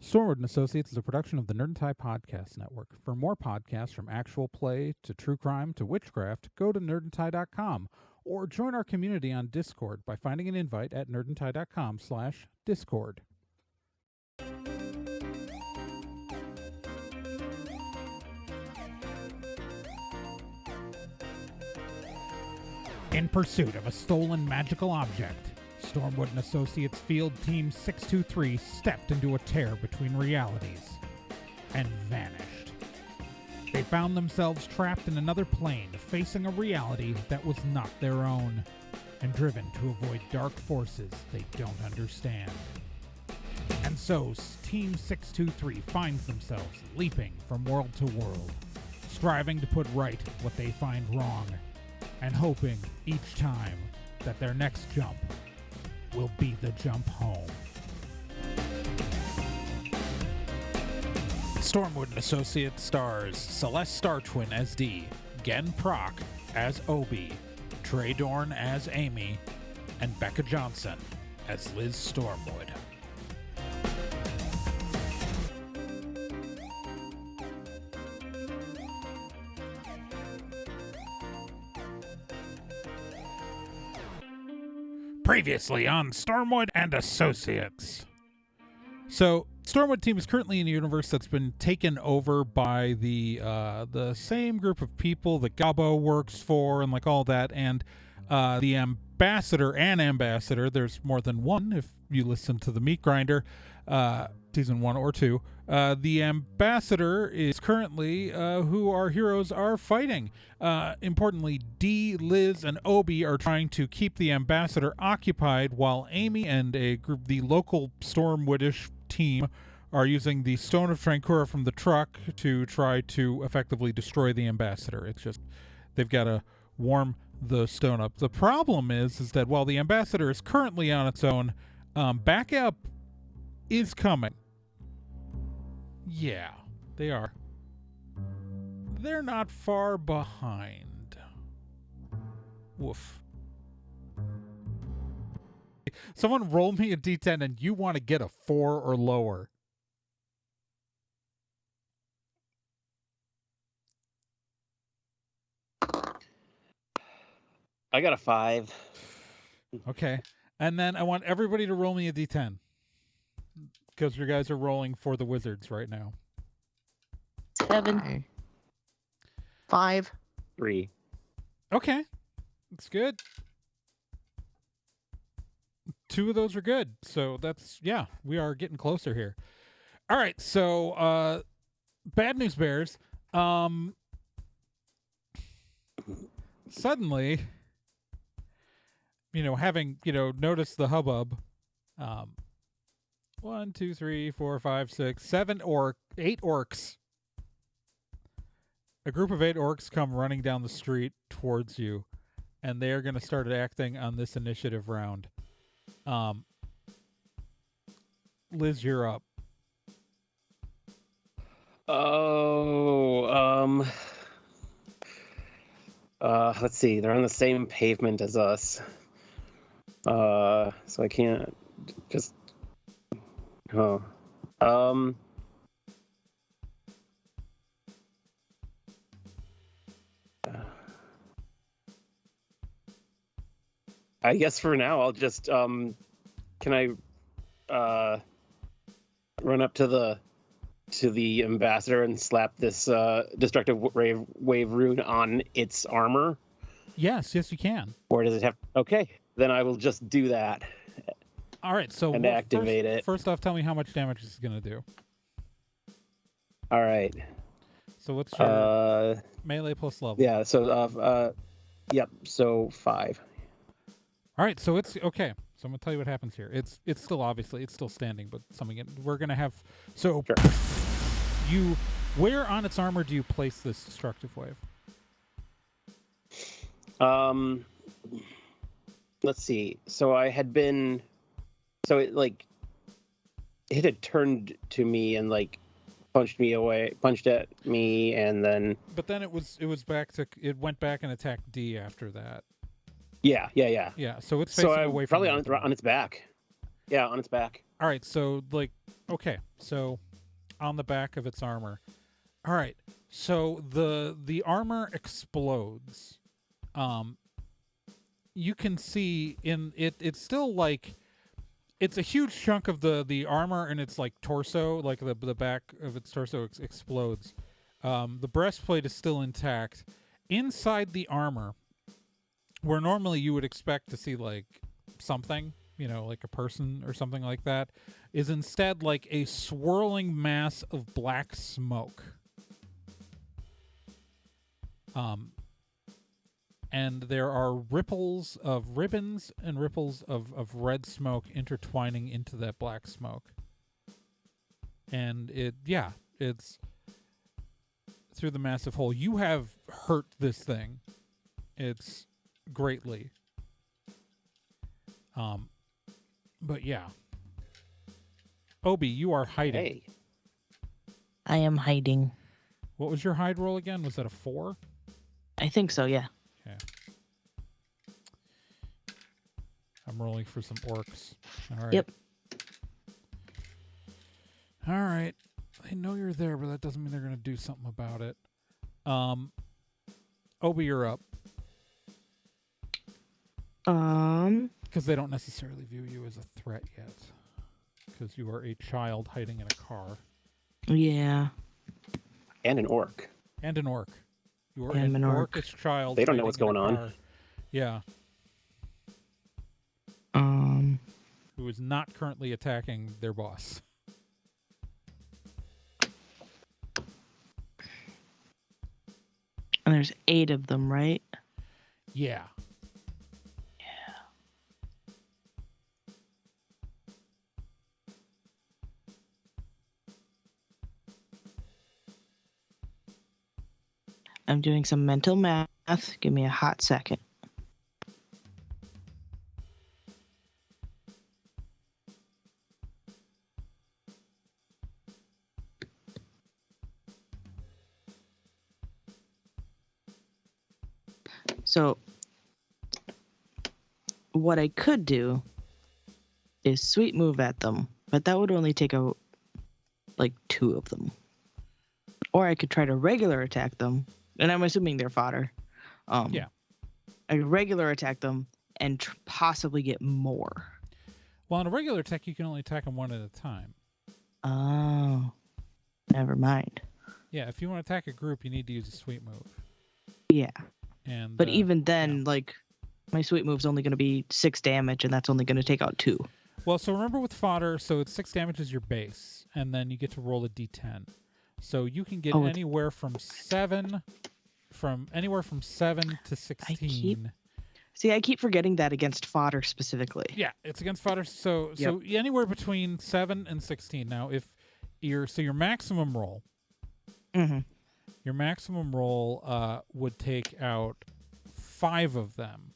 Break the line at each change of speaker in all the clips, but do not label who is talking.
Stormwood and Associates is a production of the Nerd and Tie Podcast Network. For more podcasts from actual play to true crime to witchcraft, go to nerdandtie.com or join our community on Discord by finding an invite at nerdandtie.com/discord. In pursuit of a stolen magical object, Stormwood and Associates Field Team 623 stepped into a tear between realities and vanished. They found themselves trapped in another plane, facing a reality that was not their own, and driven to avoid dark forces they don't understand. And so, Team 623 finds themselves leaping from world to world, striving to put right what they find wrong, and hoping each time that their next jump will be the jump home. Stormwood and Associates stars Celeste Star Twin as Dee, Gen Proc as Obie, Trey Dorn as Amy, and Becca Johnson as Liz Stormwood. Previously on Stormwood and Associates. So, Stormwood team is currently in a universe that's been taken over by the same group of people that Gabo works for and like all that, and the ambassador, there's more than one if you listen to the Meat Grinder, season 1 or 2. The ambassador is currently who our heroes are fighting. Importantly, Dee, Liz, and Obie are trying to keep the ambassador occupied, while Amy and the local Stormwoodish team are using the Stone of Trancurra from the truck to try to effectively destroy the ambassador. It's just they've got to warm the stone up. The problem is that while the ambassador is currently on its own, backup is coming. Yeah, they are. They're not far behind. Woof. Someone roll me a d10 and you want to get a 4 or lower.
I got a 5.
Okay. And then I want everybody to roll me a d10. Because you guys are rolling for the wizards right now.
7.
Okay. 5.
3.
Okay. It's good. 2 of those are good. So that's, yeah, we are getting closer here. All right. So, bad news bears. Suddenly, having, noticed the hubbub, 1, 2, 3, 4, 5, 6, 7 8 orcs. A group of 8 orcs come running down the street towards you, and they are going to start acting on this initiative round. Liz, you're up.
Let's see. They're on the same pavement as us. So I can't just. I guess for now I'll just can I run up to the ambassador and slap this destructive wave rune on its armor?
Yes, you can.
Or does it have? Okay, then I will just do that.
All right, so
and activate it.
First off, tell me how much damage this is going to do.
All right.
So what's your melee plus level?
Yeah. So yep. So 5.
All right. So it's okay. So I'm gonna tell you what happens here. It's still standing, but we're gonna have. So
sure.
Where on its armor do you place this destructive wave?
Let's see. So I had been. So it had turned to me and punched at me, and then.
But then it went back and attacked D after that.
Yeah.
Yeah. So it's facing away from
probably on its back. Yeah, on its back.
All right, so okay, so on the back of its armor. All right, so the armor explodes. You can see in it. It's still it's a huge chunk of the armor, and it's torso, the back of its torso explodes. The breastplate is still intact. Inside the armor, where normally you would expect to see something, like a person or something like that, is instead a swirling mass of black smoke. And there are ripples of ribbons and ripples of red smoke intertwining into that black smoke. And it's through the massive hole. You have hurt this thing. It's greatly. But yeah. Obie, you are hiding.
Hey.
I am hiding.
What was your hide roll again? Was that a 4?
I think so, yeah.
Okay. I'm rolling for some orcs. All right.
Yep.
All right. I know you're there, but that doesn't mean they're going to do something about it. Obie, you're up. Because they don't necessarily view you as a threat yet. Because you are a child hiding in a car.
Yeah.
And an orc.
And an orc. You are
And
an
an orc.
orcish child.
They don't know
hiding
what's
in a
going on.
car. Yeah. Who is not currently attacking their boss.
And there's 8 of them, right?
Yeah.
I'm doing some mental math. Give me a hot second. So, what I could do is sweet move at them, but that would only take out 2 of them. Or I could try to regular attack them, and I'm assuming they're fodder.
Yeah.
I could regular attack them and possibly get more.
Well, on a regular attack, you can only attack them one at a time.
Oh, never mind.
Yeah, if you want to attack a group, you need to use a sweet move.
Yeah.
But
even then, my sweet move's only going to be 6 damage, and that's only going to take out 2.
Well, so remember with fodder, so it's 6 damage is your base, and then you get to roll a d10. So you can get anywhere from 7 to 16.
I keep forgetting that against fodder specifically.
Yeah, it's against fodder. So anywhere between 7 and 16. Now, if your maximum roll, your maximum roll would take out 5 of them,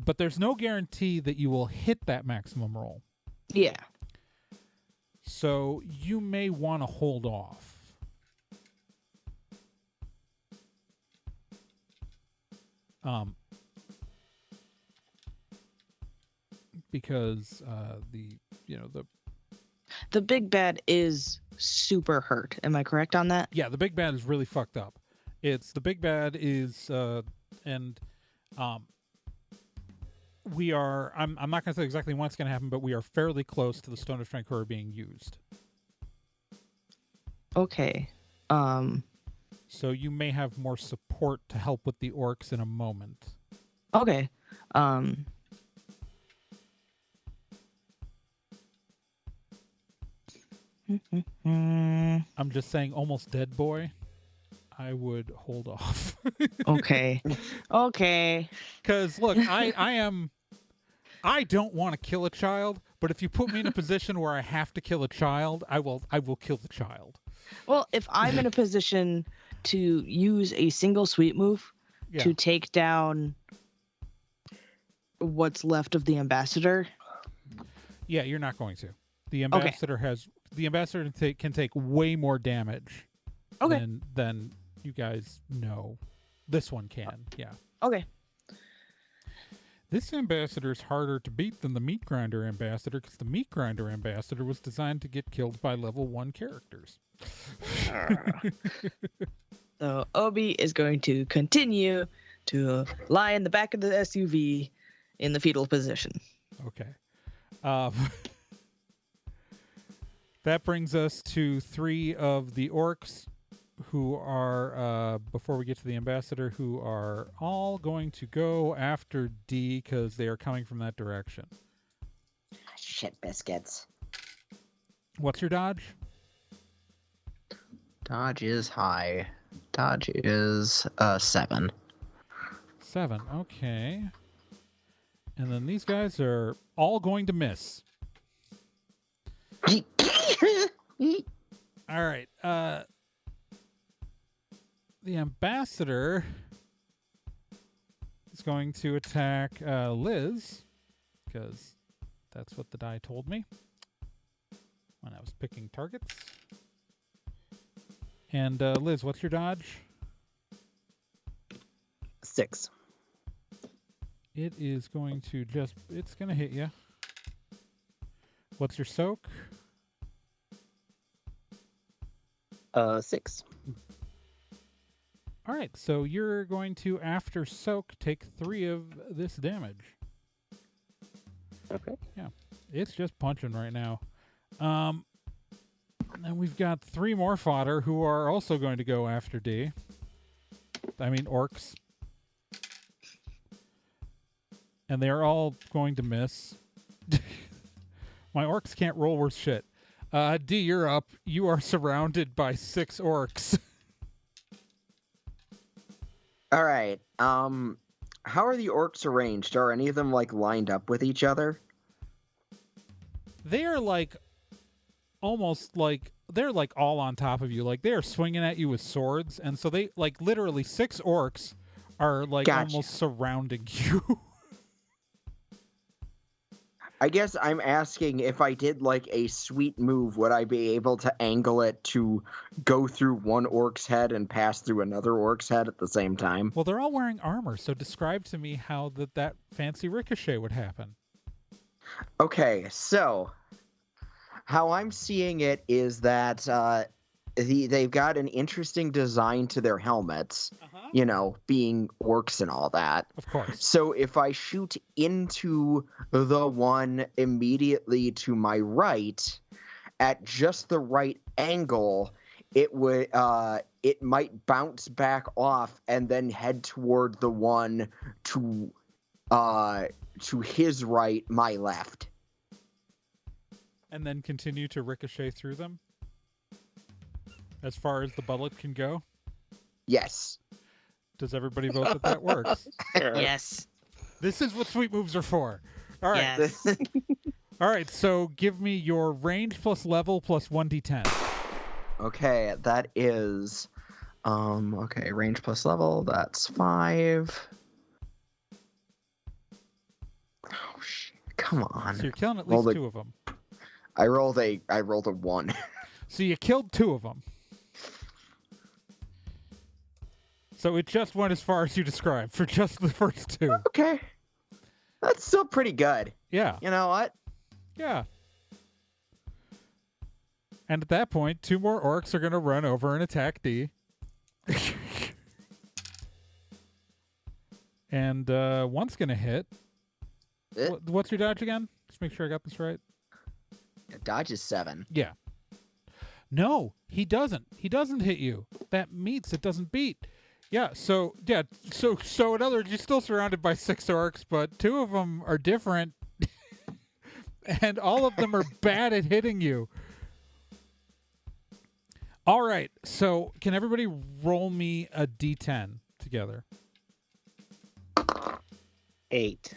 but there's no guarantee that you will hit that maximum roll.
Yeah.
So you may want to hold off. Because
the big bad is super hurt. Am I correct on that?
Yeah, the big bad is really fucked up. The big bad is we are. I'm not going to say exactly when it's going to happen, but we are fairly close to the Stone of Trancurra being used.
Okay.
So you may have more support to help with the orcs in a moment.
Okay. I'm
just saying, almost dead boy. I would hold off.
Okay. Okay.
Because look, I don't want to kill a child, but if you put me in a position where I have to kill a child, I will kill the child.
Well, if I'm in a position to use a single sweep move to take down what's left of the ambassador.
Yeah, you're not going to. The ambassador can take way more damage than you guys know. This one can, yeah.
Okay.
This ambassador is harder to beat than the Meat Grinder ambassador because the Meat Grinder ambassador was designed to get killed by level 1 characters.
So Obie is going to continue to lie in the back of the SUV in the fetal position.
Okay. That brings us to 3 of the orcs who are, before we get to the ambassador, who are all going to go after D because they are coming from that direction.
Shit biscuits.
What's your dodge?
Dodge is high. Dodge is 7.
7. Okay. And then these guys are all going to miss. All right. The ambassador is going to attack Liz because that's what the die told me when I was picking targets. And Liz, what's your dodge?
6.
It is going to it's going to hit you. What's your soak?
6.
All right, so you're going to, after soak, take 3 of this damage.
Okay.
Yeah, it's just punching right now. And we've got 3 more fodder who are also going to go after D. I mean, orcs. And they're all going to miss. My orcs can't roll worth shit. D, you're up. You are surrounded by 6 orcs.
All right. How are the orcs arranged? Are any of them like lined up with each other?
They are like almost like they're like all on top of you. Like they are swinging at you with swords, and so they like literally 6 orcs are like almost surrounding you.
I guess I'm asking if I did like a sweet move, would I be able to angle it to go through one orc's head and pass through another orc's head at the same time?
Well, they're all wearing armor, so describe to me how that fancy ricochet would happen.
Okay, so how I'm seeing it is that they've got an interesting design to their helmets, you know, being orcs and all that.
Of course.
So if I shoot into the one immediately to my right at just the right angle, it might bounce back off and then head toward the one to his right, my left.
And then continue to ricochet through them? As far as the bullet can go?
Yes.
Does everybody vote that works?
Yes.
This is what sweet moves are for. All right.
Yes.
All right, so give me your range plus level plus 1d10.
Okay, that is okay, range plus level, that's 5. Oh shit. Come on.
So you're killing at least 2 of them.
I rolled a 1.
So you killed 2 of them. So it just went as far as you described for just the first 2.
Okay. That's still pretty good.
Yeah.
You know what?
Yeah. And at that point, 2 more orcs are going to run over and attack D. And one's going to hit. What's your dodge again? Just make sure I got this right.
Dodge is 7.
Yeah. No, he doesn't. He doesn't hit you. That meets, it doesn't beat. Yeah, so in other words, you're still surrounded by 6 orcs, but 2 of them are different, and all of them are bad at hitting you. All right, so can everybody roll me a d10 together?
8.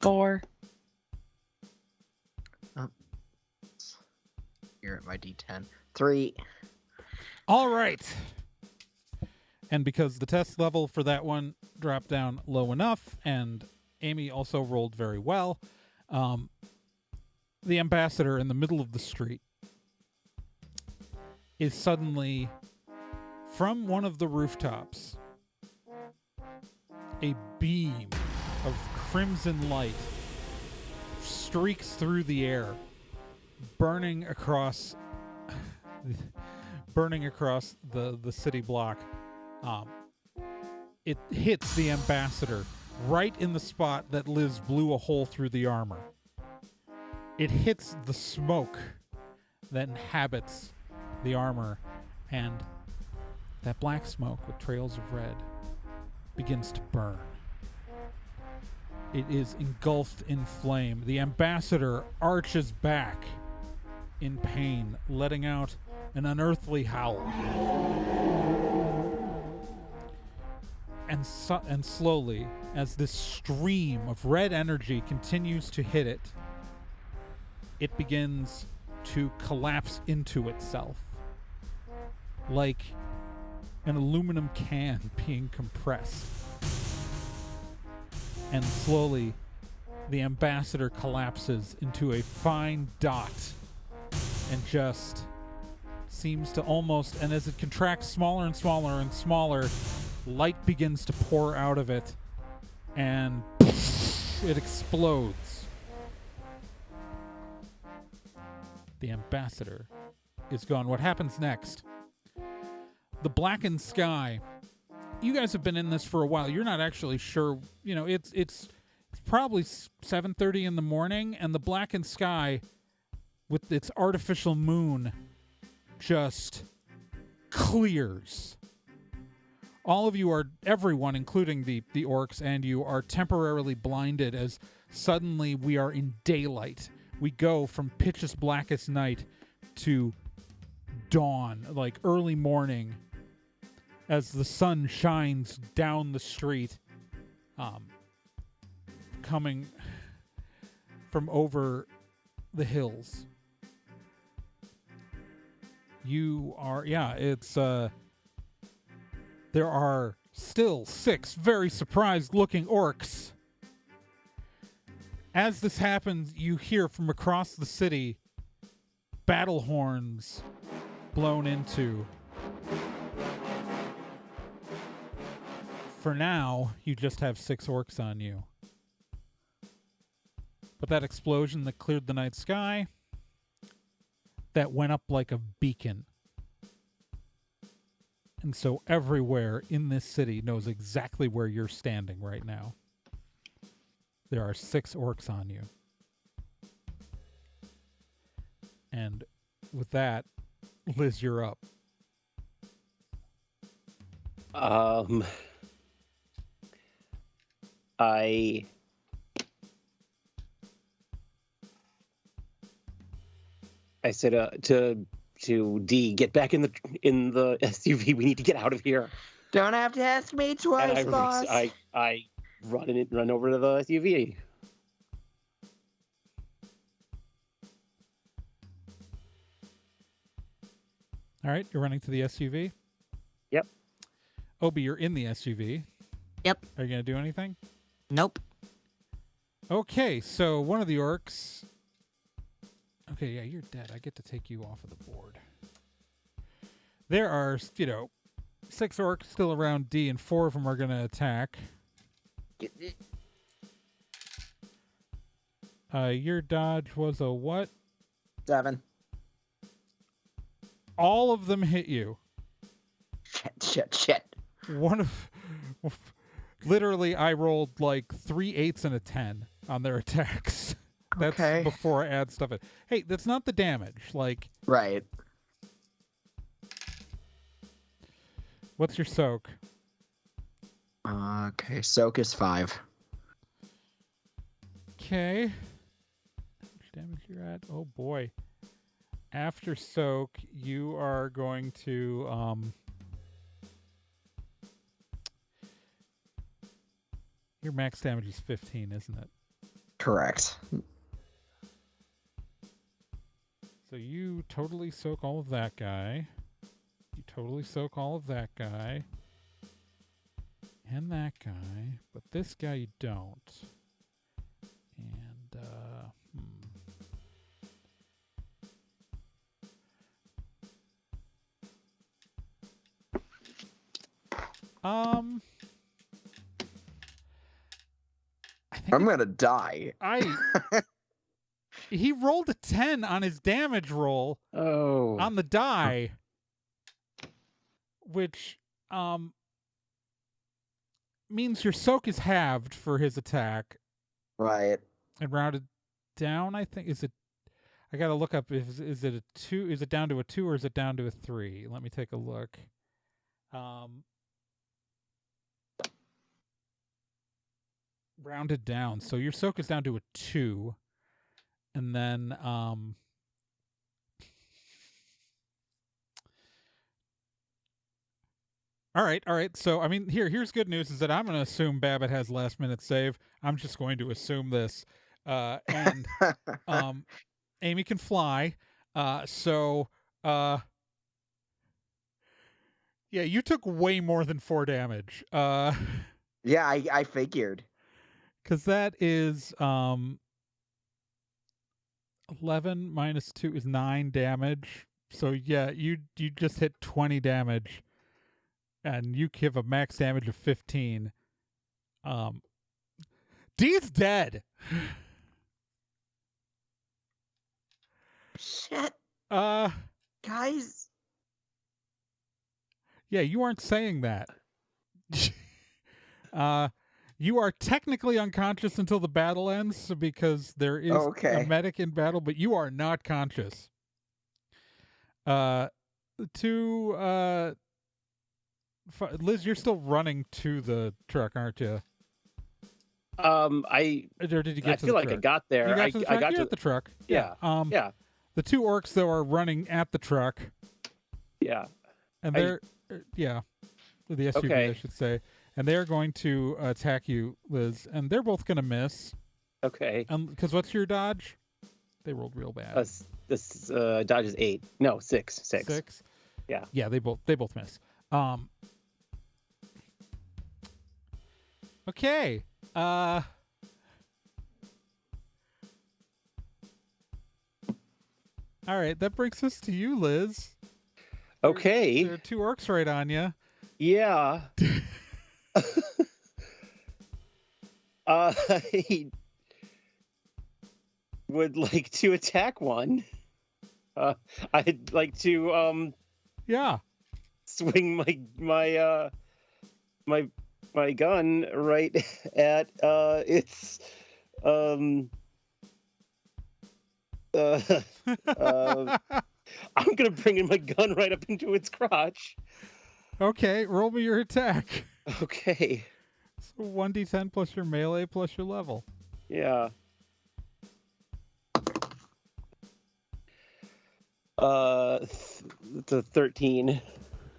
4.
Here at my d10. 3.
All right. And because the test level for that one dropped down low enough, and Amy also rolled very well, the ambassador in the middle of the street is suddenly, from one of the rooftops, a beam of crimson light streaks through the air, burning across the city block. It hits the ambassador right in the spot that Liz blew a hole through the armor. It hits the smoke that inhabits the armor, and that black smoke with trails of red begins to burn. It is engulfed in flame. The ambassador arches back in pain, letting out an unearthly howl. And slowly, as this stream of red energy continues to hit it, it begins to collapse into itself, like an aluminum can being compressed. And slowly, the ambassador collapses into a fine dot and just seems to almost, and as it contracts smaller and smaller and smaller, light begins to pour out of it, and it explodes. The ambassador is gone. What happens next? The blackened sky. You guys have been in this for a while. You're not actually sure. You know, it's probably 7:30 in the morning, and the blackened sky with its artificial moon just clears. All of you are, everyone, including the orcs and you, are temporarily blinded as suddenly we are in daylight. We go from pitchest blackest night to dawn, like early morning, as the sun shines down the street, coming from over the hills. You are, there are still 6 very surprised-looking orcs. As this happens, you hear from across the city battle horns blown into. For now, you just have 6 orcs on you. But that explosion that cleared the night sky, that went up like a beacon. And so everywhere in this city knows exactly where you're standing right now. There are 6 orcs on you. And with that, Liz, you're up.
I said to D, get back in the SUV. We need to get out of here.
Don't have to ask me twice, boss.
I run over to the SUV.
All right, you're running to the SUV?
Yep.
Obie, you're in the SUV.
Yep.
Are you going to do anything?
Nope.
Okay, so one of the orcs... Okay, yeah, you're dead. I get to take you off of the board. There are, 6 orcs still around D, and 4 of them are going to attack. Your dodge was a what?
7.
All of them hit you.
Shit.
One of... Literally, I rolled like 3 8s and a 10 on their attacks. That's
okay.
Before I add stuff in. Hey, that's not the damage. Like...
Right.
What's your soak?
Okay, soak is 5.
Okay. How much damage you're at? Oh boy. After soak, you are going to your max damage is 15, isn't it?
Correct.
So you totally soak all of that guy. You totally soak all of that guy. And that guy. But this guy you don't. And,
I'm gonna die.
He rolled a 10 on his damage roll
Oh.
on the die, which means your soak is halved for his attack
Right.
and rounded down. I think I gotta look up. Is it a 2? Is it down to a 2 or is it down to a 3? Let me take a look. Rounded down, so your soak is down to a 2, and then All right. So, I mean, here's good news is that I'm going to assume Babbitt has last minute save. I'm just going to assume this. And Amy can fly. So, yeah, you took way more than 4 damage.
Yeah, I figured.
Because that is 11 minus 2 is 9 damage. So, yeah, you just hit 20 damage. And you give a max damage of 15. Dee's dead.
Shit. Guys.
Yeah, you aren't saying that. You are technically unconscious until the battle ends because there is a medic in battle, but you are not conscious. Liz, you're still running to the truck, aren't you? Or did you get
I
to
feel
the
like
truck?
I got there.
You got to the truck?
I got
You're
to
at the truck.
Yeah. Yeah.
The 2 orcs, though, are running at the truck.
Yeah.
And they're, the SUV,
Okay.
I should say. And they're going to attack you, Liz. And they're both going to miss.
Okay.
Because what's your dodge? They rolled real bad.
This dodge is 8. No, 6.
6?
Yeah.
Yeah, they both miss. Okay. All right, that brings us to you, Liz.
Okay.
There are 2 orcs right on you.
Yeah. I would like to attack one. I'd like to swing my gun right at its I'm gonna bring in my gun right up into its crotch.
Okay, roll me your attack.
Okay.
So 1d10 plus your melee plus your level.
Yeah. It's a 13.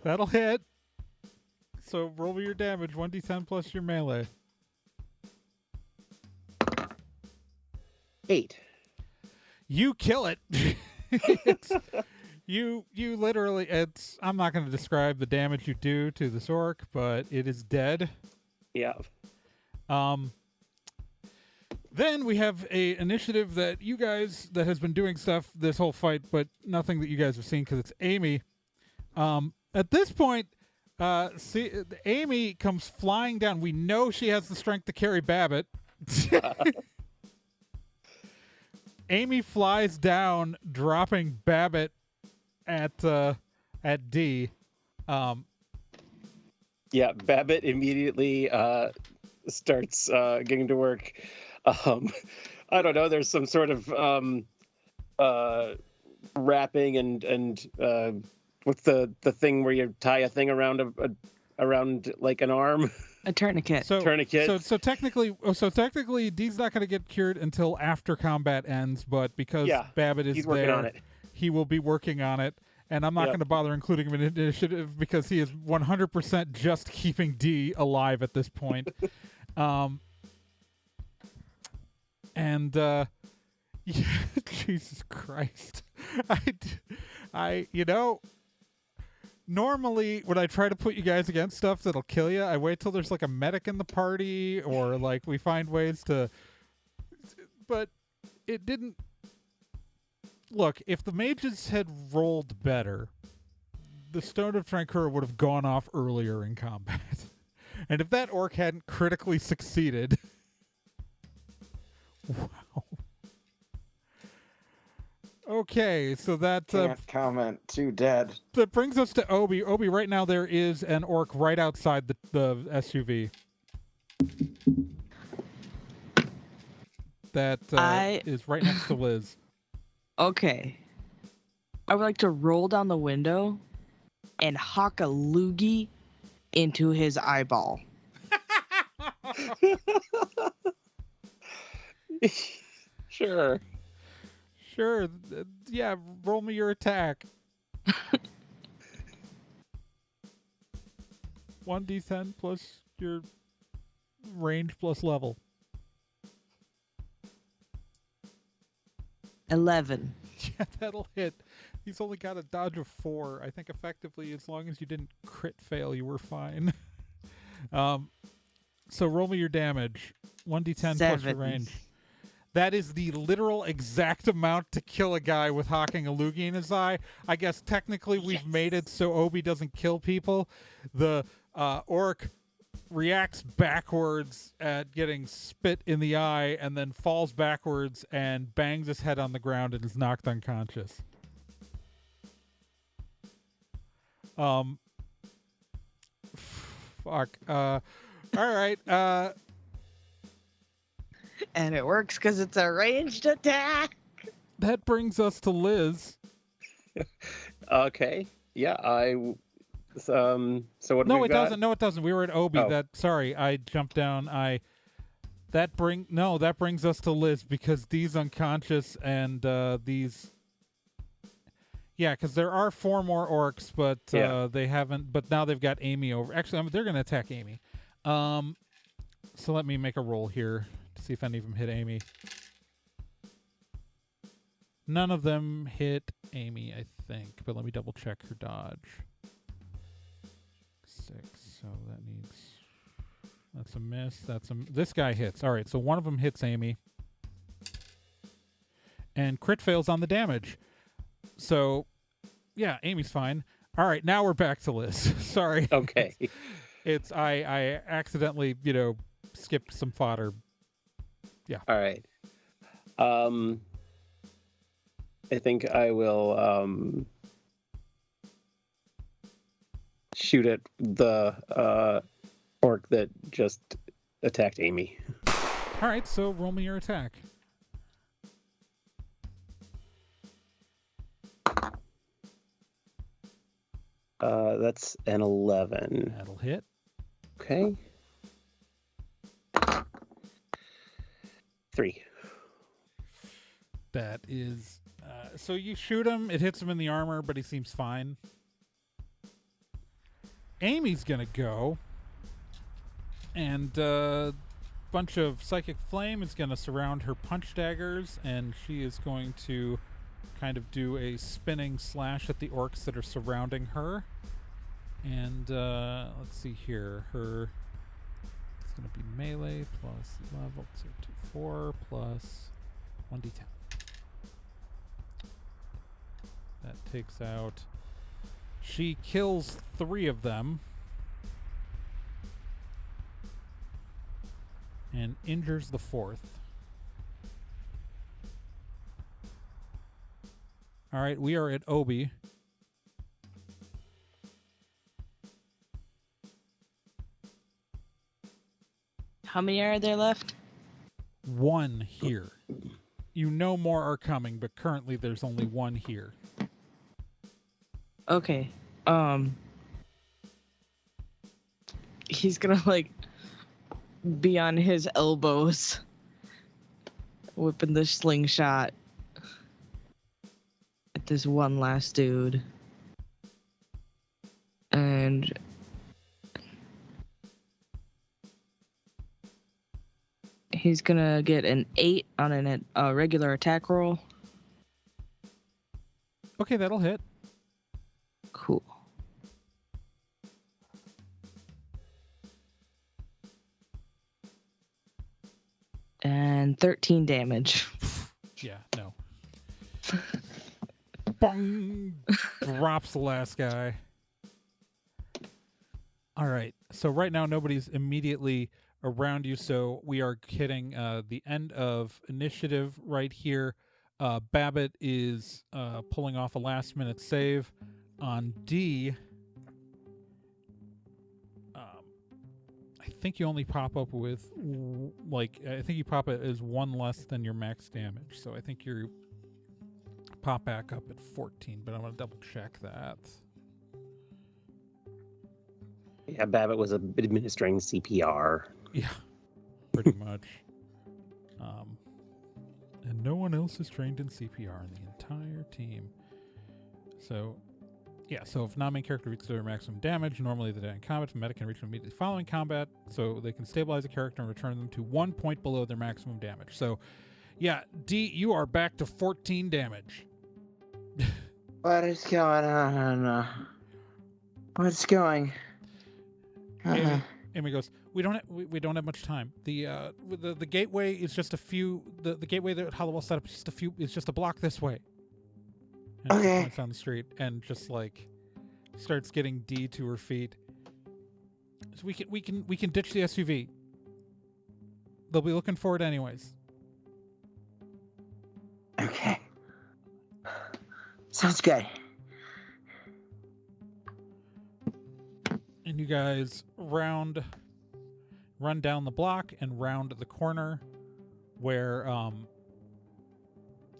That'll hit. So roll me your damage, 1d10 plus your melee.
8.
You kill it. You literally, I'm not going to describe the damage you do to this orc, but it is dead.
Yeah.
Then we have a initiative that you guys that has been doing stuff this whole fight, but nothing that you guys have seen because it's Amy. At this point, Amy comes flying down. We know she has the strength to carry Babbitt. Amy flies down, dropping Babbitt at D.
Yeah, Babbitt immediately starts getting to work. I don't know. There's some sort of wrapping and what's the thing where you tie a thing around around like an arm?
A tourniquet.
Tourniquet.
So technically, Dee's not going to get cured until after combat ends. But because Babbitt is
he's working
there,
on it.
he will be working on it. And I'm not going to bother including him in initiative because he is 100% just keeping D alive at this point. Yeah, Jesus Christ. Normally when I try to put you guys against stuff that'll kill you, I wait till there's like a medic in the party or like we find ways to, but it didn't. Look, if the mages had rolled better, the Stone of Trancurra would have gone off earlier in combat. And if that orc hadn't critically succeeded, Wow. Okay, so that
Can't comment. Too dead.
that brings us to Obie. Obie, right now there is an orc right outside the SUV. That is right next to Liz.
Okay. I would like to roll down the window and hock a loogie into his eyeball.
Sure.
Sure. Yeah, roll me your attack. 1d10 plus your range plus level.
11.
Yeah, that'll hit. He's only got a dodge of 4. I think effectively, as long as you didn't crit fail, you were fine. So roll me your damage. 1d10 plus your
7.
range. That is the literal exact amount to kill a guy with hawking a loogie in his eye. I guess technically we've made it so Obie doesn't kill people. The orc reacts backwards at getting spit in the eye and then falls backwards and bangs his head on the ground and is knocked unconscious. Fuck. All right.
And it works because it's a ranged attack.
That brings us to Liz.
Okay. Yeah. So what?
No,
we
it
got?
doesn't. No, it doesn't. We were at Obie.
Oh.
Sorry, I jumped down. That brings us to Liz because Dee's unconscious and these. Yeah, because there are 4 more orcs, but they haven't. But now they've got Amy over. Actually, they're going to attack Amy. So let me make a roll here to see if any of them hit Amy. None of them hit Amy, I think. But let me double check her dodge. 6. So that needs. That's a miss. This guy hits. All right, so one of them hits Amy. And crit fails on the damage. So, yeah, Amy's fine. All right, now we're back to Liz. Sorry.
Okay.
It's I accidentally, skipped some fodder. Yeah.
All right. I think I will shoot at the orc that just attacked Amy.
All right, so roll me your attack.
That's an 11.
That'll hit.
Okay. 3.
That is. So you shoot him. It hits him in the armor, but he seems fine. Amy's gonna go, and a bunch of psychic flame is gonna surround her punch daggers, and she is going to kind of do a spinning slash at the orcs that are surrounding her. And let's see here. It's going to be melee plus level 2d4 plus 1d10. That takes out. She kills 3 of them and injures the 4th. All right, we are at Obie.
How many are there left?
1 here. You know more are coming, but currently there's only 1 here.
Okay. He's gonna be on his elbows, whipping the slingshot at this one last dude. And he's gonna get an 8 on a regular attack roll.
Okay, that'll hit.
Cool. And 13 damage.
Yeah, no. Bong! Drops the last guy. All right. So right now nobody's immediately around you. So we are hitting the end of initiative right here. Babbitt is pulling off a last-minute save on D. I think you only pop up with, I think you pop it as 1 less than your max damage. So I think you pop back up at 14, but I'm going to double check that.
Yeah, Babbitt was administering CPR.
Yeah, pretty much. And no one else is trained in CPR in the entire team. So, yeah, so if non-main character reaches their maximum damage, normally the in combat, the medic can reach them immediately following combat, so they can stabilize a character and return them to 1 point below their maximum damage. So, yeah, D, you are back to 14 damage.
What is going on? What's going?
Amy goes, we don't have much time. The gateway is just a few. The gateway that Hollowell set up is just a few. It's just a block this way. And
Okay.
She points down the street and just starts getting D to her feet. So we can ditch the SUV. They'll be looking for it anyways.
Okay. Sounds good.
And you guys run down the block and round the corner where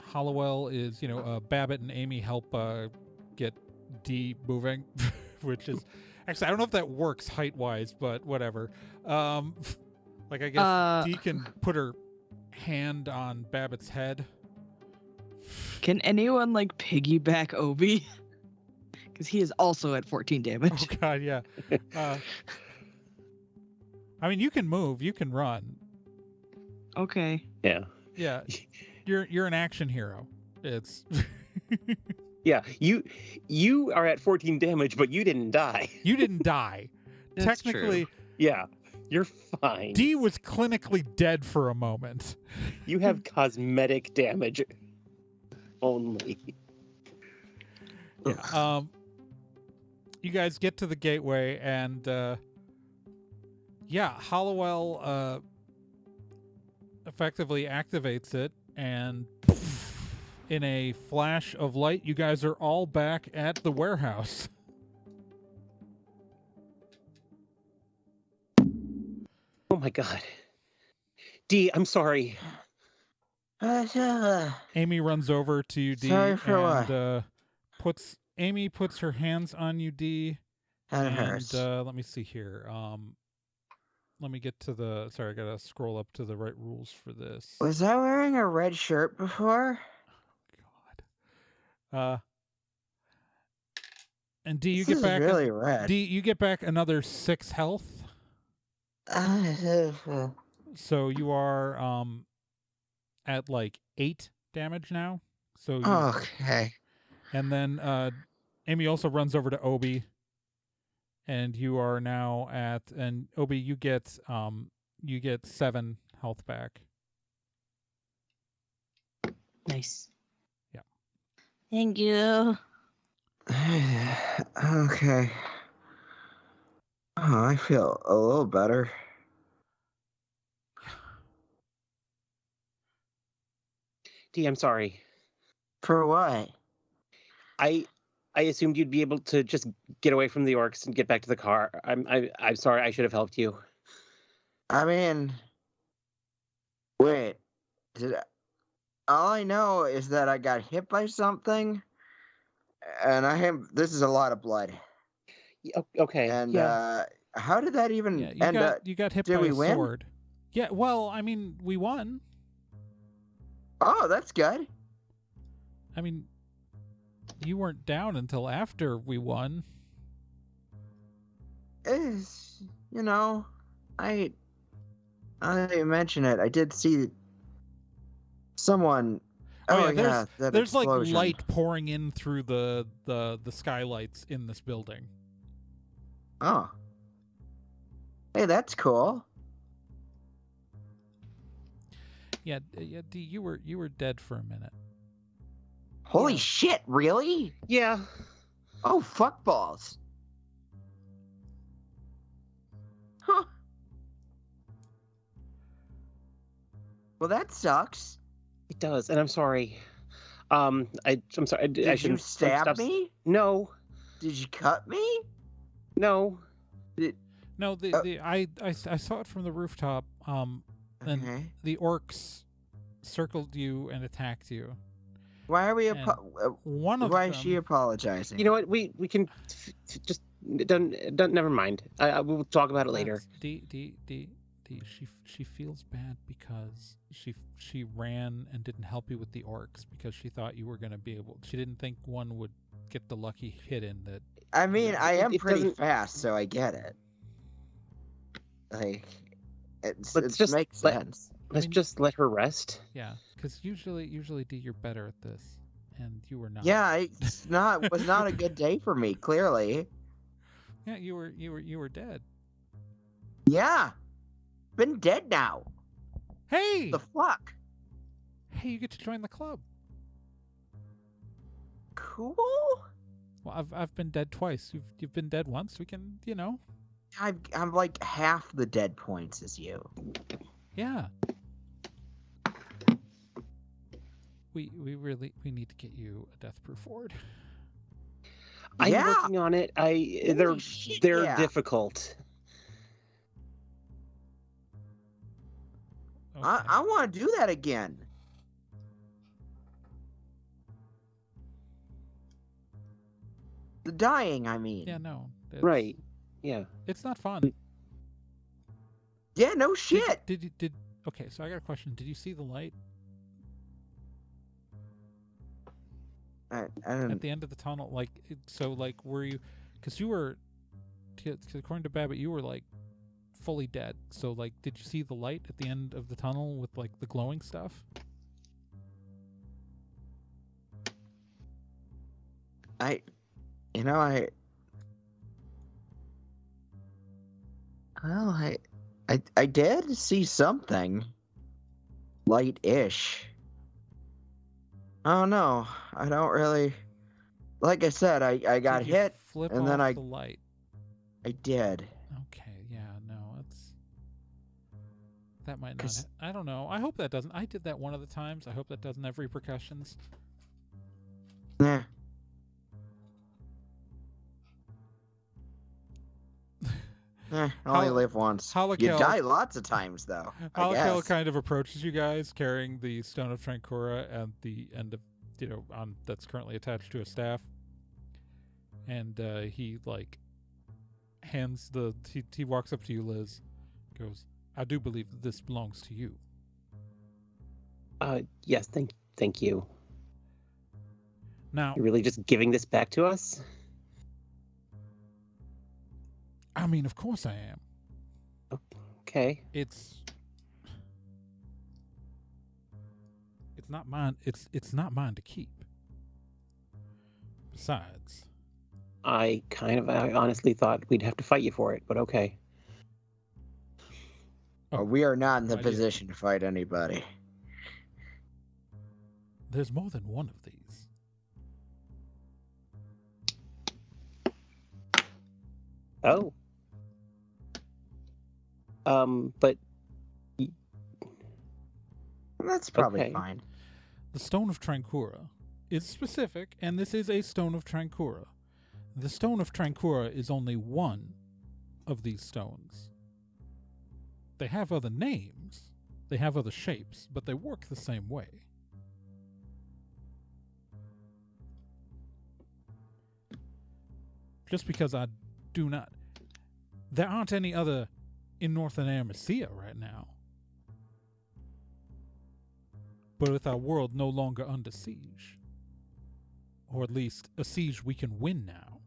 Hollowell is, Babbitt and Amy help get D moving, which is actually, I don't know if that works height-wise, but whatever. I guess D can put her hand on Babbitt's head.
Can anyone piggyback Obie? Because he is also at 14 damage.
Oh god, yeah. I mean, you can move, you can run.
Okay.
Yeah.
Yeah, you're an action hero. It's
Yeah, you are at 14 damage, but you didn't die.
you didn't die.
That's
Technically,
true.
Yeah, you're fine.
D was clinically dead for a moment.
You have cosmetic damage only.
Yeah. You guys get to the gateway, and Hollowell effectively activates it, and in a flash of light, you guys are all back at the warehouse.
Oh my god. D, I'm sorry.
Amy runs over to you, D,
Sorry for
and Amy puts her hands on you, D.
That
And
hurts.
let me see here. Let me get to sorry, I gotta scroll up to the right rules for this.
Was I wearing a red shirt before?
God. And D, you
This
get
is
back
really red.
D, you get back another 6 health. So you are at 8 damage now. So
Okay.
and then Amy also runs over to Obie. And you are now and Obie, you get 7 health back.
Nice.
Yeah.
Thank you.
Okay. Oh, I feel a little better.
D, I'm sorry.
For what?
I assumed you'd be able to just get away from the orcs and get back to the car. I'm sorry. I should have helped you.
I mean, wait. All I know is that I got hit by something, and this is a lot of blood.
Okay.
And
yeah.
how did that even end up?
You got hit
did
by
we
a
win?
sword. Yeah, well, I mean, we won.
Oh, that's good.
I mean, you weren't down until after we won.
Is I didn't mention it. I did see someone.
Oh, yeah,
yeah, that
there's
explosion.
light pouring in through the skylights in this building.
Oh. Hey, that's cool.
Yeah, D, you were dead for a minute.
Holy
Yeah.
shit! Really?
Yeah.
Oh, fuck balls. Huh. Well, that sucks.
It does, and I'm sorry. I'm sorry. I
Did you
shouldn't
stab
stop.
me?
No,
Did you cut me?
no.
No, I saw it from the rooftop. And
Okay.
the orcs circled you and attacked you.
Why are we?
And one of
Why
them.
is she apologizing?
You know what? We can just don't. Never mind. We'll talk about it later.
She feels bad because she ran and didn't help you with the orcs because she thought you were going to be able. She didn't think one would get the lucky hit in that.
I mean, I am
It
pretty
doesn't-
fast, so I get it. Like, it
just
makes sense.
Let's just let her rest.
Yeah, because usually D, you're better at this, and you were not.
Yeah, was not a good day for me. Clearly.
Yeah, you were dead.
Yeah, been dead now.
Hey,
The fuck?
hey, you get to join the club.
Cool.
Well, I've been dead twice. You've been dead once. We can,
I'm like half the dead points as you.
Yeah. We need to get you a death proof ward.
I'm
Yeah.
working on it. They're
Holy shit,
they're
yeah.
difficult.
Okay.
I want to do that again. The dying, I mean.
Yeah, no.
Right. Yeah.
It's not fun.
Yeah, no shit.
Okay, so I got a question. Did you see the light
I
at
don't.
the end of the tunnel? Were you, because you were, according to Babbitt, you were like fully dead. So like, did you see the light at the end of the tunnel with like the glowing stuff?
I did see something. Light-ish. Oh no, I don't really. Like I said, I got
Did you
hit,
flip
and
off
then
the light.
I did.
Okay, yeah, no, that might not.
'Cause-
I don't know. I hope that doesn't. I did that one of the times. I hope that doesn't have repercussions.
Nah. I only live once. You
Holokel-
die lots of times, though. I
Holokel
guess.
kind of approaches you guys carrying the Stone of Trancurra and the end of, that's currently attached to a staff. And he like hands he walks up to you, Liz, goes, "I do believe that this belongs to you."
Yes. Thank you.
Now,
You're really just giving this back to us?
I mean, of course I am.
Okay.
It's not mine. It's not mine to keep. Besides,
I honestly thought we'd have to fight you for it, but okay.
We are not in the
I did.
position to fight anybody.
there's more than one of these.
Oh. But
That's probably
Okay.
fine.
The Stone of Trancurra is specific, and this is a Stone of Trancurra. The Stone of Trancurra is only one of these stones. They have other names, they have other shapes, but they work the same way. Just because I do not... There aren't any other in Northern Armacia right now. But with our world no longer under siege, or at least a siege we can win now,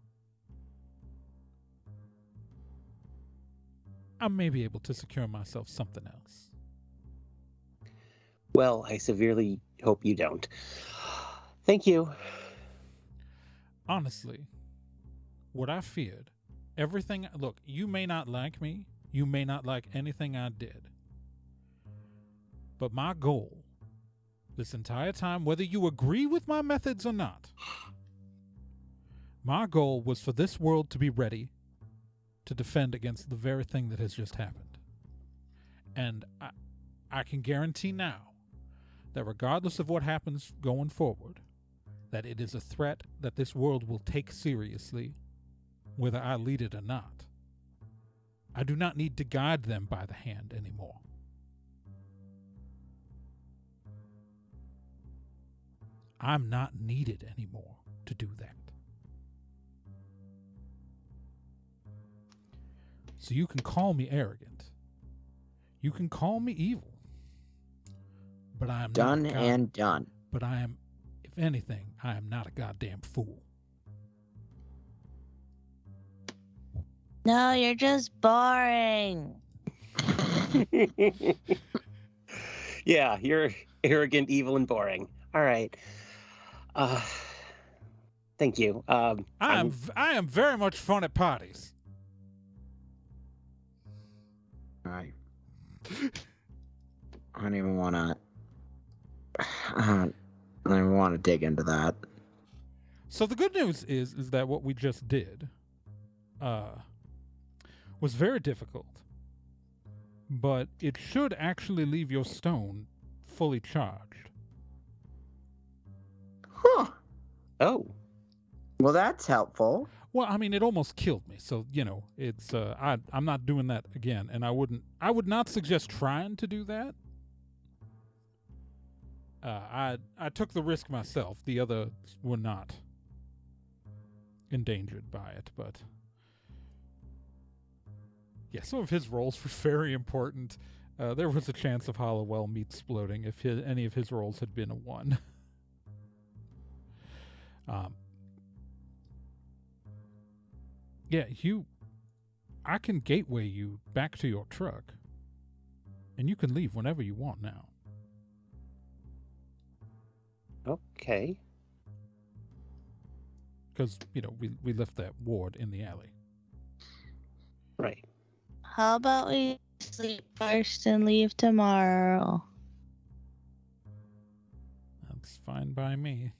I may be able to secure myself something else.
well, I severely hope you don't. Thank you.
Honestly, what I feared, everything... Look, you may not like me, you may not like anything I did, but my goal this entire time, whether you agree with my methods or not, my goal was for this world to be ready to defend against the very thing that has just happened. And I can guarantee now that regardless of what happens going forward, that it is a threat that this world will take seriously, whether I lead it or not. I do not need to guide them by the hand anymore. I'm not needed anymore to do that. So you can call me arrogant. You can call me evil. But I am
Done
not
and done.
But I am, if anything, I am not a goddamn fool.
No, you're just boring.
Yeah, you're arrogant, evil, and boring. All right. Thank you.
I am very much fun at parties.
All right. I don't even want to. I don't even want to dig into that.
So the good news is that what we just did was very difficult, but it should actually leave your stone fully charged.
Huh.
Oh.
Well, that's helpful.
Well, I mean, it almost killed me, so it's I'm not doing that again, and I would not suggest trying to do that. I took the risk myself. The others were not endangered by it, but yeah, some of his rolls were very important. There was a chance of Hollowell meat exploding if any of his rolls had been a 1. Yeah, I can gateway you back to your truck, and you can leave whenever you want now.
Okay.
Because, we left that ward in the alley.
Right.
How about we sleep first and leave tomorrow?
That's fine by me.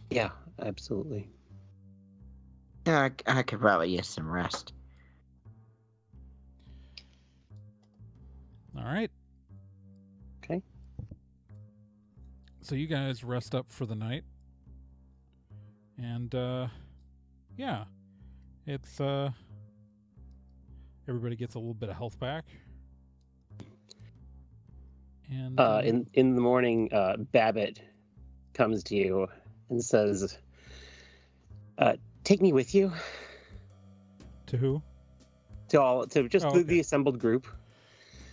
Yeah, absolutely.
Yeah, I could probably use some rest.
All right.
Okay.
So you guys rest up for the night. And, yeah. It's, everybody gets a little bit of health back. And,
in the morning, Babbitt comes to you and says, take me with you.
To who?
To just
okay.
the assembled group.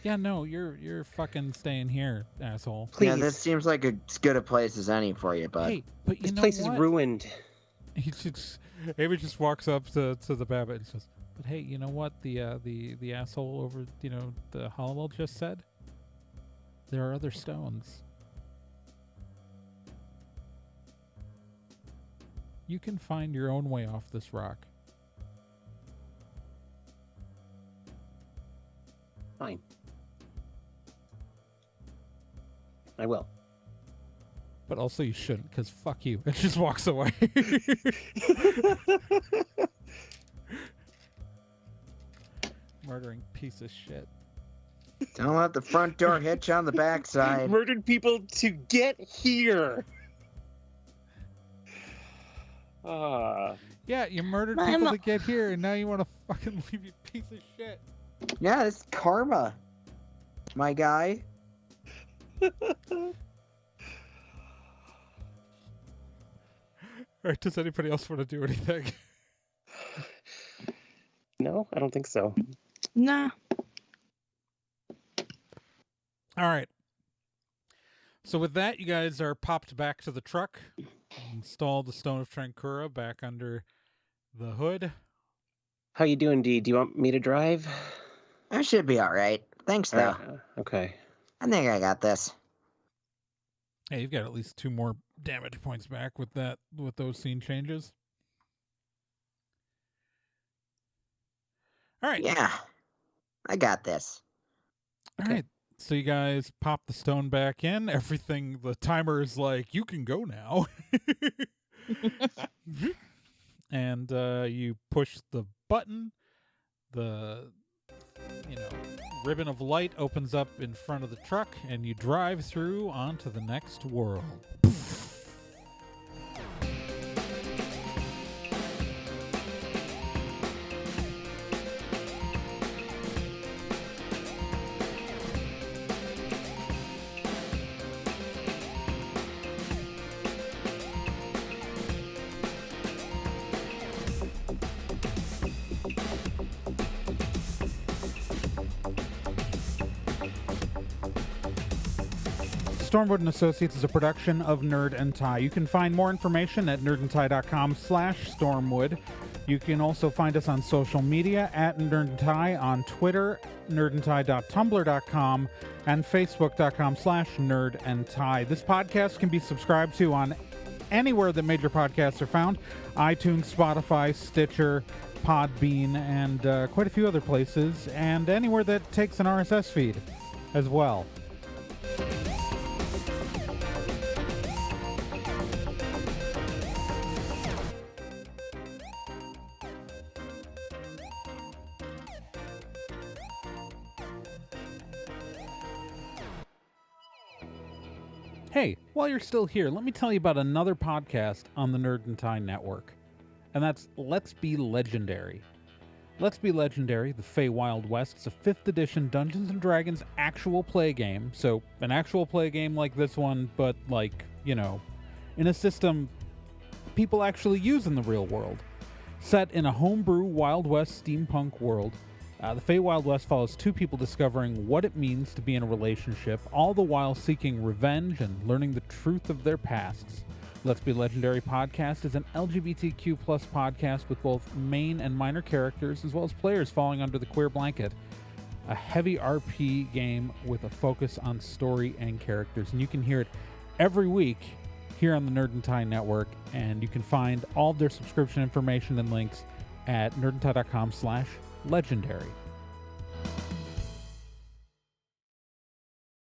Yeah, no, you're fucking staying here, asshole.
Please.
Yeah, this seems like as good a place as any for you, bud.
Hey, but
This place is ruined.
Amy just walks up to the Babbitt and says, "But hey, you know what the asshole over the Hollowell just said? There are other stones. You can find your own way off this rock."
Fine. I will.
But also you shouldn't, because fuck you. And just walks away. Murdering piece of shit.
Don't let the front door hit you on the backside.
Murdered people to get here.
Yeah, you murdered people to get here, and now you want to fucking leave, you piece of shit.
Yeah, it's karma, my guy.
All right, does anybody else want to do anything?
No, I don't think so.
Nah.
All right. So with that, you guys are popped back to the truck. Install the Stone of Trancurra back under the hood.
How you doing, D? Do you want me to drive?
I should be all right. Thanks, though.
Okay.
I think I got this.
Hey, you've got at least 2 more damage points back with those scene changes. All right.
Yeah, I got this.
All right. So you guys pop the stone back in. The timer is like, you can go now. And you push the button. The ribbon of light opens up in front of the truck, and you drive through onto the next world. Stormwood and Associates is a production of Nerd and Tie. You can find more information at nerdandtie.com/Stormwood. You can also find us on social media at Nerd and Tie on Twitter, nerdandtie.tumblr.com, and facebook.com/nerdandtie. This podcast can be subscribed to on anywhere that major podcasts are found: iTunes, Spotify, Stitcher, Podbean, and quite a few other places, and anywhere that takes an RSS feed as well. Hey, while you're still here, let me tell you about another podcast on the Nerd and Tie Network, and that's Let's Be Legendary. Let's Be Legendary, the Feywild West, is a 5th edition Dungeons & Dragons actual play game. So, an actual play game like this one, but like, in a system people actually use in the real world. Set in a homebrew Wild West steampunk world, the Feywild West follows two people discovering what it means to be in a relationship, all the while seeking revenge and learning the truth of their pasts. Let's Be Legendary podcast is an LGBTQ+ podcast with both main and minor characters, as well as players falling under the queer blanket. A heavy RP game with a focus on story and characters. And you can hear it every week here on the Nerd and Tie Network, and you can find all of their subscription information and links at nerdandtie.com/legendary.